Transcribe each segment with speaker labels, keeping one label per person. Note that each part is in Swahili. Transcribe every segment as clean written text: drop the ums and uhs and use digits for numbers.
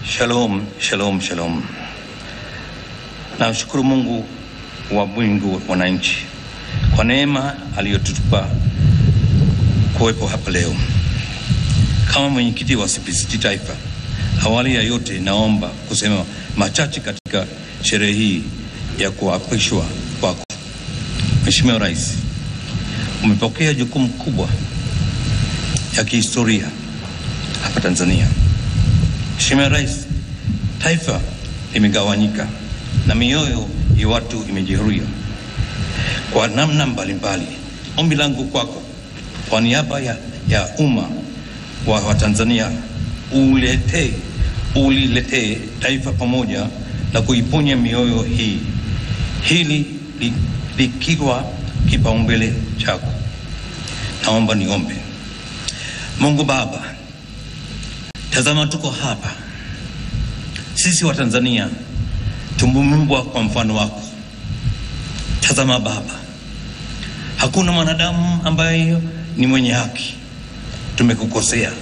Speaker 1: Shalom, shalom, shalom. Namshukuru Mungu wa mwingu wananchi kwa neema aliyotupa kuwepo hapa leo. Kama mwenyekiti wa CPCT Taifa, awali ya yote naomba kusema machache katika sherehe hii ya kuapishwa kwako. Mheshimiwa Rais, umepokea jukumu kubwa ya kihistoria hapa Tanzania. Mheshimiwa Rais, taifa limegawanyika na mioyo ya watu imejeruhiwa kwa namna mbalimbali. Ombi langu kwako kwa niaba ya umma wa Tanzania, uliletee taifa pamoja na kuiponya mioyo hii, hili likiwa kipaumbele chako. Naomba niombe. Mungu Baba, tazama tuko hapa. Sisi wa Tanzania tumeumbwa kwa mfano wako. Tazama Baba, hakuna mwanadamu ambaye ni mwenye haki. Tumekukosea,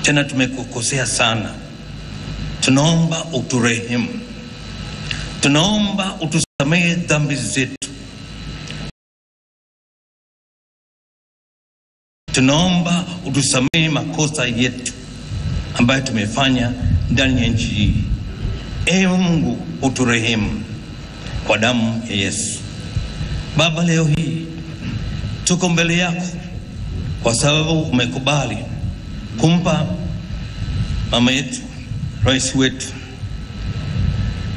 Speaker 1: tena tumekukosea sana. Tunaomba uturehemu. Tunaomba utusamehe dhambi zetu. Tunaomba utusamehe makosa yetu ambayo tumefanya ndani ya nchi hii. Ewe Mungu, uturehemu kwa damu ya Yesu. Baba, leo hii tuko mbele yako kwa sababu umekubali kumpa mama yetu, rais wetu,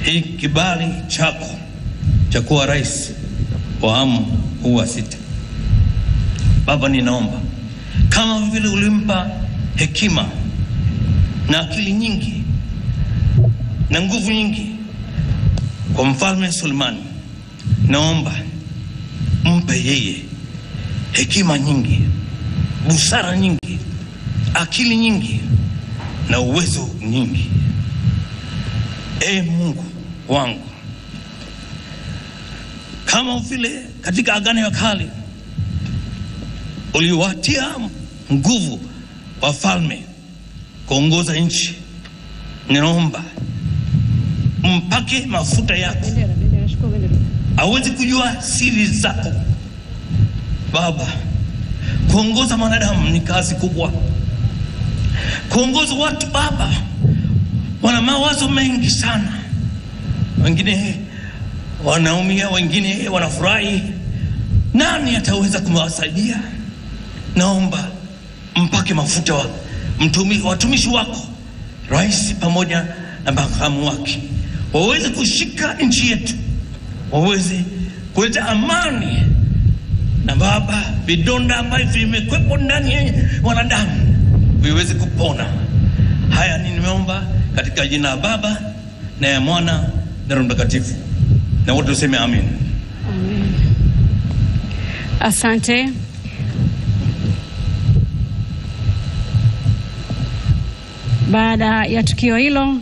Speaker 1: hii kibali chako cha kuwa rais wa awamu huu wa 6. Baba, ninaomba kama vile ulimpa hekima na akili nyingi na nguvu nyingi kwa Mfalme Sulemani, naomba mpe yeye hekima nyingi, busara nyingi, akili nyingi na uwezo nyingi. Mungu wangu, kama vile katika Agano la Kale uliwatia nguvu wafalme kuongoza nchi, ninaomba mpake mafuta yako aweze kujua siri zako. Baba, kuongoza mwanadamu ni kazi kubwa. Kuongoza watu Baba, wana mawazo mengi sana. Wengine wanaumia, wengine wanafurahi. Nani ataweza kumwasaidia? Naomba mpake mafuta watumishi wako, rais pamoja na makamu wake, waweze kushika nchi yetu, waweze kuleta amani. Na Baba, vidonda ambavyo vimekwepo ndani ya wanadamu viweze kupona. Haya nimeomba katika jina la Baba na ya Mwana na Roho Mtakatifu, na wote tuseme amen.
Speaker 2: Amen. Asante. Baada ya tukio hilo,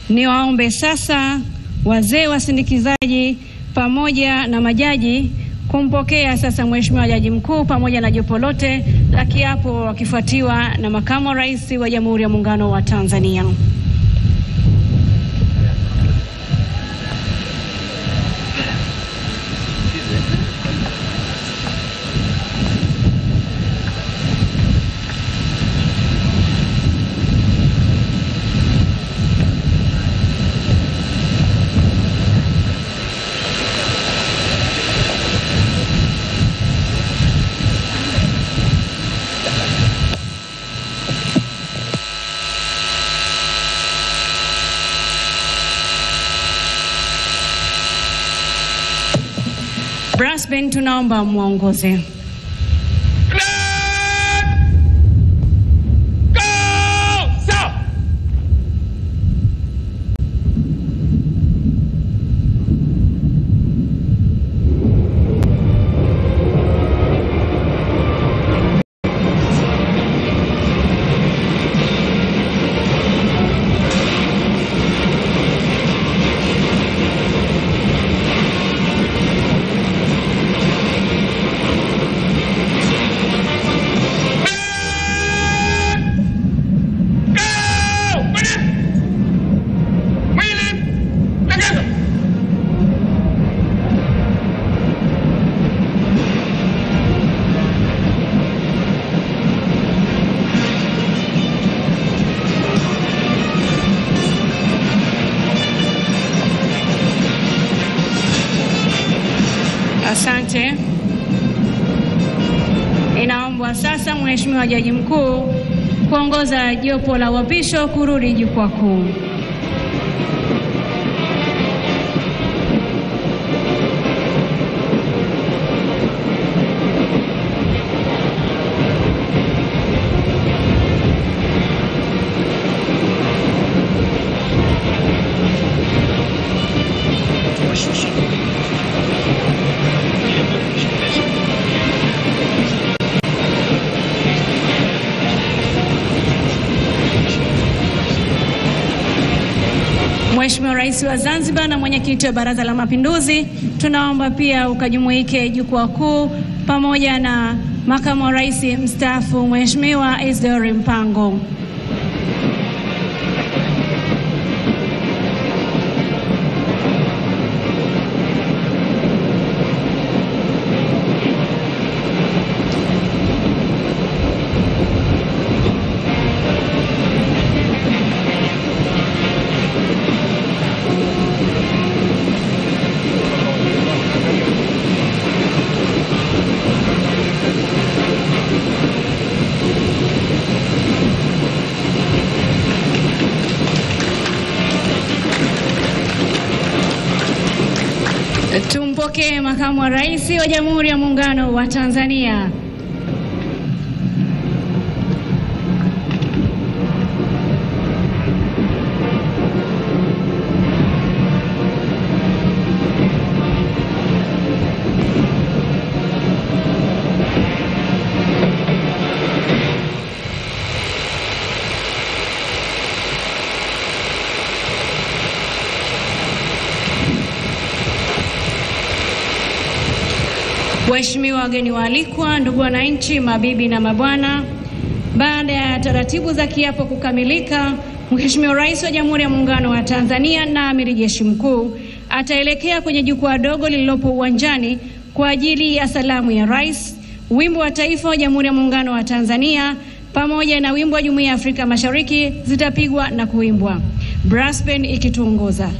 Speaker 2: niwaombe sasa wazee wasindikizaji pamoja na majaji kumpokea sasa Mheshimiwa Jaji Mkuu pamoja na jopo lote la kiapo, wakifuatiwa na Makamu wa Rais wa Jamhuri ya Muungano wa Tanzania. Brass band tunaomba muongoze. wote. Inaombwa sasa Mheshimiwa Jaji Mkuu kuongoza jopo la uapisho kurudi jukwaa kuu. Mheshimiwa Rais wa Zanzibar na mwenyekiti wa Baraza la Mapinduzi, tunaomba pia ukajumuike jukwaa kuu pamoja na Makamu wa Rais mstaafu Mheshimiwa Isidore Mpango. Tumpokee Makamu wa Rais wa Jamhuri ya Muungano wa Tanzania. Waheshimiwa wageni waalikwa, ndugu wananchi, mabibi na mabwana, baada ya taratibu za kiapo kukamilika, Mheshimiwa Rais wa Jamhuri ya Muungano wa Tanzania na Amiri Jeshi Mkuu ataelekea kwenye jukwaa dogo lililopo uwanjani kwa ajili ya salamu ya Rais, wimbo wa taifa wa Jamhuri ya Muungano wa Tanzania pamoja na wimbo wa Jumuiya ya Afrika Mashariki zitapigwa na kuimbwa, brass band ikituongoza.